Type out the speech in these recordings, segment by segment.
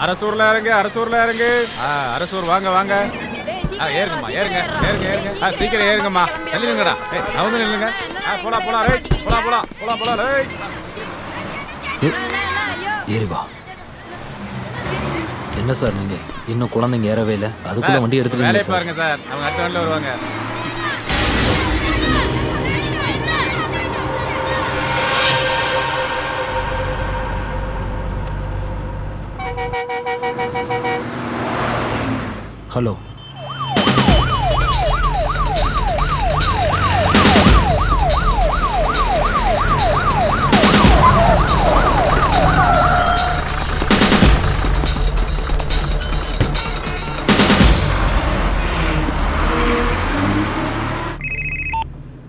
அரசூர்ல இறங்கு. அரசூர் வாங்க வாங்க. ஏறுங்கம்மா, ஏறுங்க. சீக்கிரம் ஏறுங்கம்மா. தள்ளி நில்லுங்கடா. நவுந்து நில்லுங்க. போலாம் ரைட். போலாம் ரைட். ஏறி வா. என்ன சார் நீங்க இன்னும் குழந்தைங்க ஏறவே இல்லை, அதுக்குள்ள வண்டி எடுத்துட்டு பாருங்க சார், அவங்க அடுத்த வண்டியில் வருவாங்க. Hello,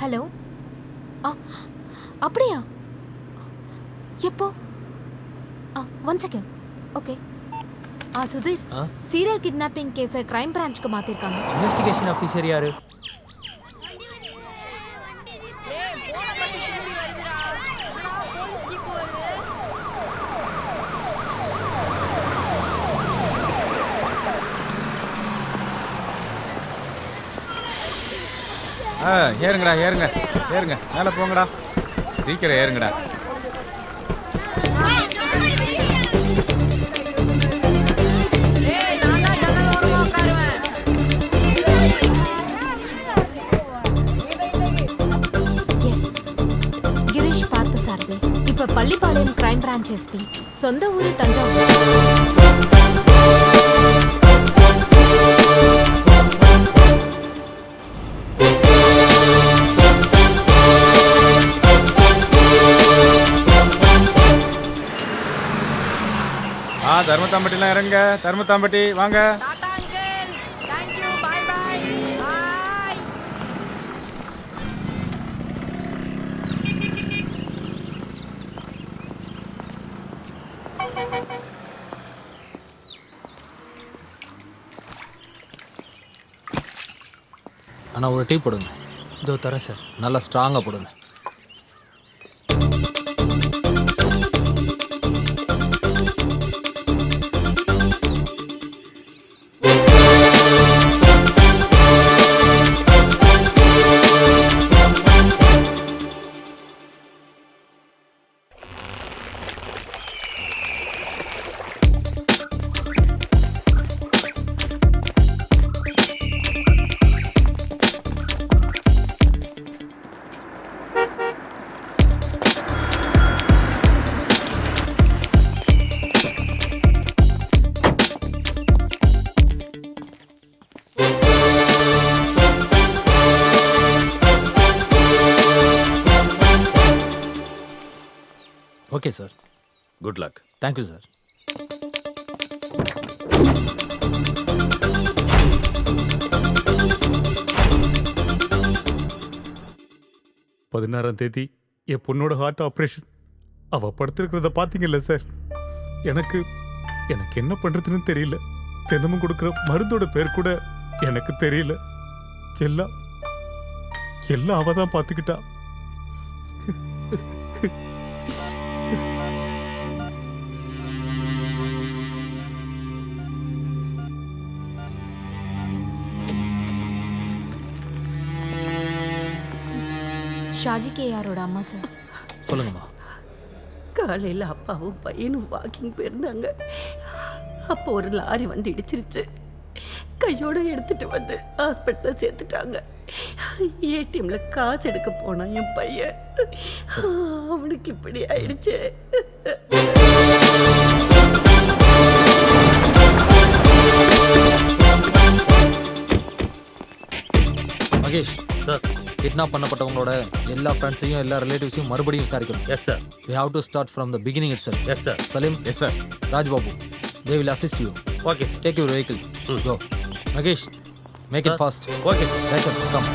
hello. அப்படியா? எப்போ? 1 second. Okay. Sudhir, serial kidnapping கேஸை கிரைம் பிரான்ச்சுக்கு மாத்திருக்காங்க. இன்வெஸ்டிகேஷன் ஆஃபீஸர் யாரு? ஏறுங்க. மேலே போங்கடா. சீக்கிரம் ஏறுங்கடா. கிரீஷ் பார்த்தசாரதி, இப்ப பள்ளிப்பாளையம் கிரைம் பிரான்ச் எஸ்பி, சொந்த ஊரு தஞ்சாவூர். தர்மத்தாம்பட்டிலாம் இறங்க. தர்மத்தாம்பட்டி வாங்க. அண்ணா ஒரு டீ போடுங்க. இதோ தரேன் சார். நல்லா ஸ்ட்ராங்காக போடுங்க. Okay sir. Good luck. Thank you sir. தேதி என் பொண்ணோட ஹார்ட் ஆப்ரேஷன். அவள் படுத்திருக்கிறத பார்த்தீங்கல்ல சார். எனக்கு என்ன பண்ணுறதுன்னு தெரியல. தினமும் கொடுக்குற மருந்தோட பேர் கூட எனக்கு தெரியல. எல்லாம் அவள் தான் பார்த்துக்கிட்டா. ஷாஜி கேஆரோட அம்மா சார். சொல்லுங்கம்மா. காலையில் அப்பாவும் பையனும் வாக்கிங் போயிருந்தாங்க. அப்போ ஒரு லாரி வந்து இடிச்சிருச்சு. கையோட எடுத்துட்டு வந்து ஹாஸ்பிட்டலில் சேர்த்துட்டாங்க. ஏடிஎம்ல காசு எடுக்க போனான் என் பையன். அவனுக்கு இப்படி ஆயிடுச்சு. மகேஷ் சார், கிட்னாப் பண்ணப்பட்டவங்களோட எல்லா ஃப்ரெண்ட்ஸையும் எல்லா ரிலேட்டிவ்ஸையும் மறுபடியும் விசாரிக்கணும். Yes sir. We have to start from the beginning itself. Yes sir. Salim. Yes sir. Rajbabu. They will assist you. Okay sir. Take your vehicle. Go. Magesh, make it fast. Okay sir. Rachel, come.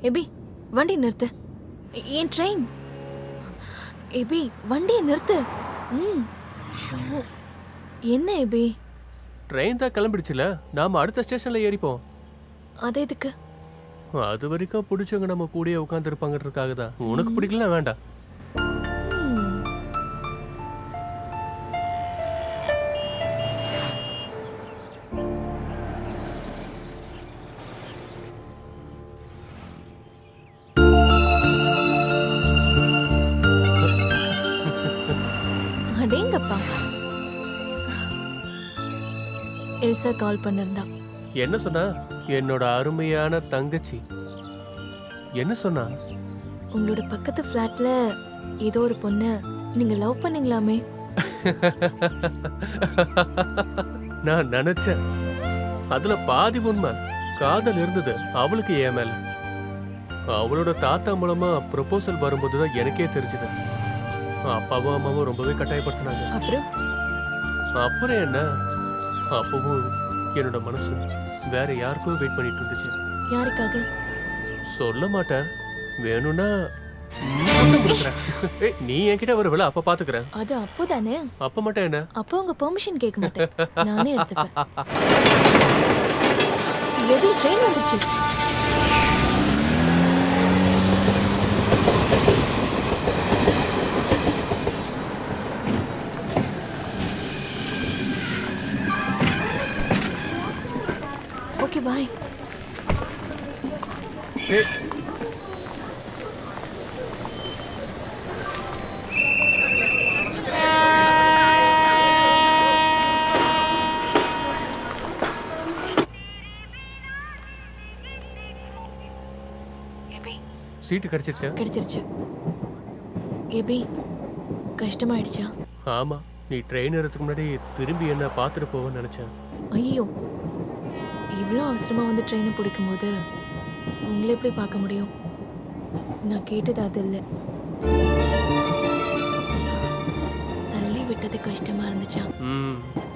எபி வண்டி நிறுத்து. என் train. எபி வண்டியை நிறுத்து. என்ன AB? Train தான் கிளம்பிடுச்சுல, நாம அடுத்த ஸ்டேஷன்ல ஏறிப்போம். அது எதுக்கு? அது வரைக்கும் பிடிச்சவங்க நம்ம கூடயே உட்காந்துருப்பாங்கன்றதுக்காக தான். உனக்கு பிடிக்கலனா வேண்டாம். அடேங்கப்பா. எல்சா கால் பண்ணிருந்தா. என்ன சொன்னா? என்னோட அருமையான தங்கச்சி என்ன சொன்னா? உங்களோட பக்கத்து ஃப்ளாட்ல ஏதோ ஒரு பொண்ண நீங்க லவ் பண்ணீங்களாமே. நான் நினைச்சேன். அதுல பாதி உண்மை. காதல் இருந்தது அவளுக்கு என் மேல. அவளோட தாத்தா மூலமா ப்ரொபோசல் வரும்போதுதான் எனக்கே தெரிஞ்சது. அப்பாவும் அம்மாவும் ரொம்பவே கட்டாயப்படுத்தினாங்க. அப்புறம் என்ன, அப்பவும் என்னோட மனசு வேற யாருக்கும் வெயிட் பண்ணிட்டு இருந்துச்சு. யாருக்காக? சொல்ல மாட்டேன். வேணும்னா முத்தம் கொடுக்குறேன். நீ என்கிட்ட வருவல, அப்ப பாத்துக்கிறேன். அது அப்போதானே. அப்ப மட்டும் என்ன? அப்போ உங்க பெர்மிஷன் கேட்க மாட்டேன், நானே எடுத்துப்பேன். எது ட்ரெயின் வந்துச்சு. Okay bye. சீட்டு கிடைச்சிருச்சா? கிடைச்சிருச்சு. ஏபி கஷ்டமாயிடுச்சா? ஆமா, நீ ட்ரெயின் ஏறதுக்கு முன்னாடி திரும்பி என்ன பார்த்துட்டு போவேன்னு நினைச்சேன். ஐயோ, இவ்வளோ அவசரமா வந்து ட்ரெயினை பிடிக்கும் போது உங்களை எப்படி பார்க்க முடியும்? நான் கேட்டது அது இல்லை. தள்ளி விட்டது கஷ்டமா இருந்துச்சா?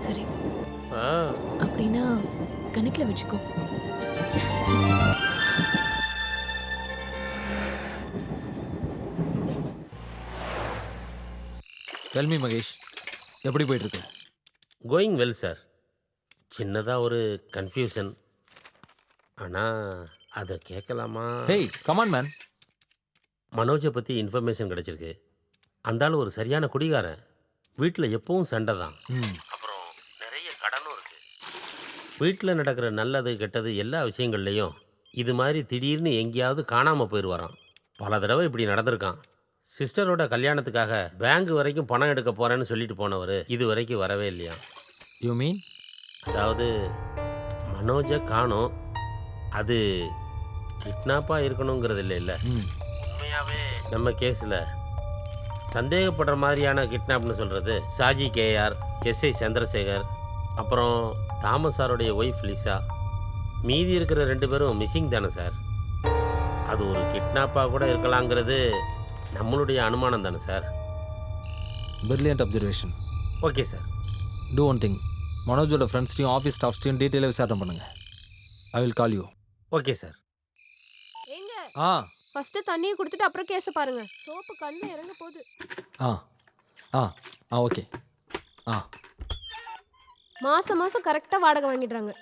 சரி, அப்படின்னா கணக்கில் வச்சுக்கோ. Tell me மகேஷ், எப்படி போயிட்டு இருக்கு? Going well sir. சின்னதாக ஒரு கன்ஃபியூஷன். ஆனால் அதை கேட்கலாமா? Hey come on man. மனோஜை பற்றி இன்ஃபர்மேஷன் கிடச்சிருக்கு. அந்த ஆள் ஒரு சரியான குடிகாரன். வீட்டில் எப்பவும் சண்டை தான். அப்புறம் நிறைய கடனும் இருக்கு. வீட்டில் நடக்கிற நல்லது கெட்டது எல்லா விஷயங்கள்லையும் இது மாதிரி திடீர்னு எங்கேயாவது காணாமல் போயிடுவாராம். பல தடவை இப்படி நடந்திருக்கான். சிஸ்டரோட கல்யாணத்துக்காக பேங்க் வரைக்கும் பணம் எடுக்க போகிறேன்னு சொல்லிட்டு போனவர் இது வரைக்கும் வரவே இல்லையா. You mean? அதாவது மனோஜை காணோம். அது கிட்னாப்பாக இருக்கணுங்கிறது இல்லை. உண்மையாகவே நம்ம கேஸில் சந்தேகப்படுற மாதிரியான கிட்னாப்னு சொல்கிறது சாஜி கேஆர், எஸ்ஐ சந்திரசேகர், அப்புறம் தாமஸ் சாருடைய ஒய்ஃப் லிசா. மீதி இருக்கிற 2 பேரும் மிஸ்ஸிங் தானே சார். அது ஒரு கிட்னாப்பாக கூட இருக்கலாங்கிறது நம்மளுடைய அனுமானம் தானே சார். Brilliant observation. Okay sir. Do one thing, மனோஜோட ஃப்ரெண்ட்ஸ்டையும் ஆஃபீஸ் ஸ்டாஃப்ஸ்டையும் டீட்டெயிலாக விசாரணை பண்ணுங்க. I will call you. Okay sir. ஏங்க ஆ ஃபர்ஸ்ட் தண்ணியை கொடுத்துட்டு அப்புறம் கேஸ பாருங்க. சோப்பு கண்ணு இறங்க போகுது. ஆ ஆ ஆ ஓகே. ஆ மாசம் மாசம் கரெக்டா வாடகை வாங்கிடுறாங்க.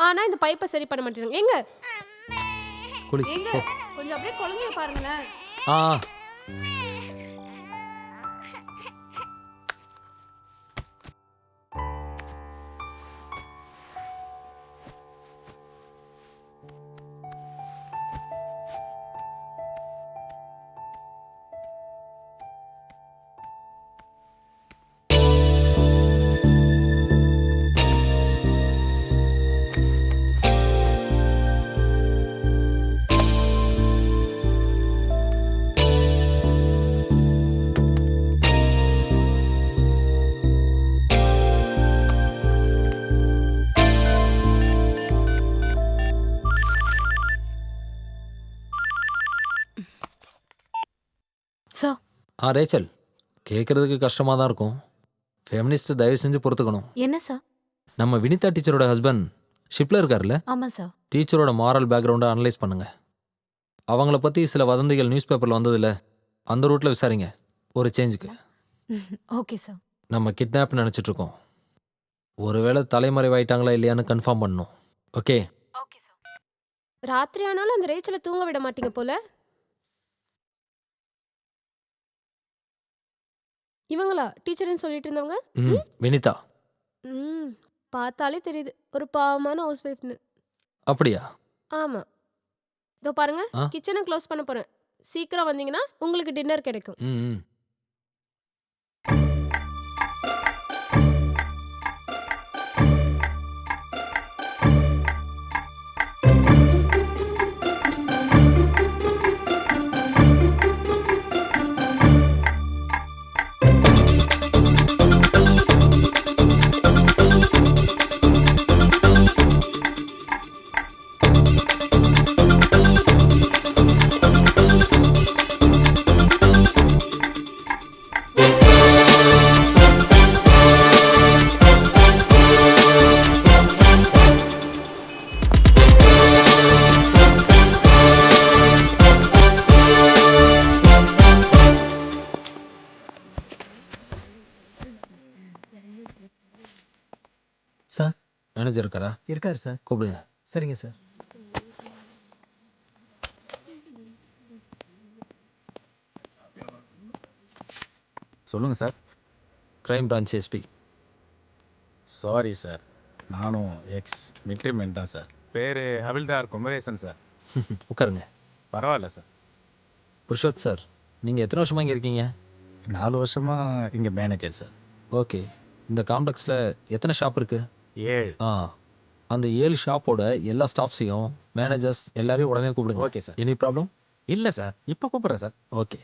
ஆனா இந்த பைப்பை சரி பண்ண மாட்டேறாங்க. ஏங்க குளி. ஏங்க கொஞ்சம் அப்படியே குழந்தைய பாருங்களேன். ஆ சார். ரேச்சல், கேட்குறதுக்கு கஷ்டமாக தான் இருக்கும். ஃபெமினிஸ்ட் தயவு செஞ்சு பொறுத்துக்கணும். என்ன சார்? நம்ம வினிதா டீச்சரோட ஹஸ்பண்ட் ஷிப்பில் இருக்கார்ல, ஆமாம் சார். டீச்சரோட மாரல் பேக்ரவுண்டை அனலைஸ் பண்ணுங்க. அவங்கள பற்றி சில வதந்திகள் நியூஸ் பேப்பரில் வந்ததில்ல, அந்த ரூட்டில் விசாரிங்க ஒரு சேஞ்சுக்கு. Okay sir. நம்ம கிட்னாப் நினச்சிட்ருக்கோம். ஒருவேளை தலைமறைவாயிட்டாங்களா இல்லையான்னு கன்ஃபார்ம் பண்ணணும். ஓகே. ராத்திரி ஆனாலும் அந்த ரேச்சலை தூங்க விட மாட்டீங்க போல. இவங்களா டீச்சர்னு சொல்லிட்டு இருந்தவங்க? வினிதா. பார்த்தாலே தெரியுது ஒரு பாவமான ஹவுஸ் ஒய்ஃப்னு. அப்படியா? ஆமா. இதோ பாருங்க, ஆ? கிச்சனை க்ளோஸ் பண்ண போறேன். சீக்கிரம் வந்தீங்கன்னா உங்களுக்கு டின்னர் கிடைக்கும். ம். சார் மேனேஜர் இருக்காரா? இருக்காரு சார். கூப்பிடுங்க. சரிங்க சார். சொல்லுங்க sir. Crime branch SP. Sorry sir, நானும் எக்ஸ் மிலிட்ரி மேன் தான் சார். பேர் ஹவில்தார் குமரேசன் சார். உட்காருங்க. பரவாயில்ல சார். புருஷோத் சார், நீங்கள் எத்தனை வருஷமாக இங்கே இருக்கீங்க? 4 வருஷமாக இங்கே மேனேஜர் சார். ஓகே. இந்த காம்ப்ளெக்ஸில் எத்தனை ஷாப் இருக்குது? 7. அந்த 7 ஷாப்போட எல்லா ஸ்டாஃப்ஸையும் மேனேஜர்ஸ் எல்லாரையும் உடனே கூப்பிடுங்க. Okay sir. Any problem? இல்லை சார், இப்போ கூப்பிட்றேன் சார். ஓகே.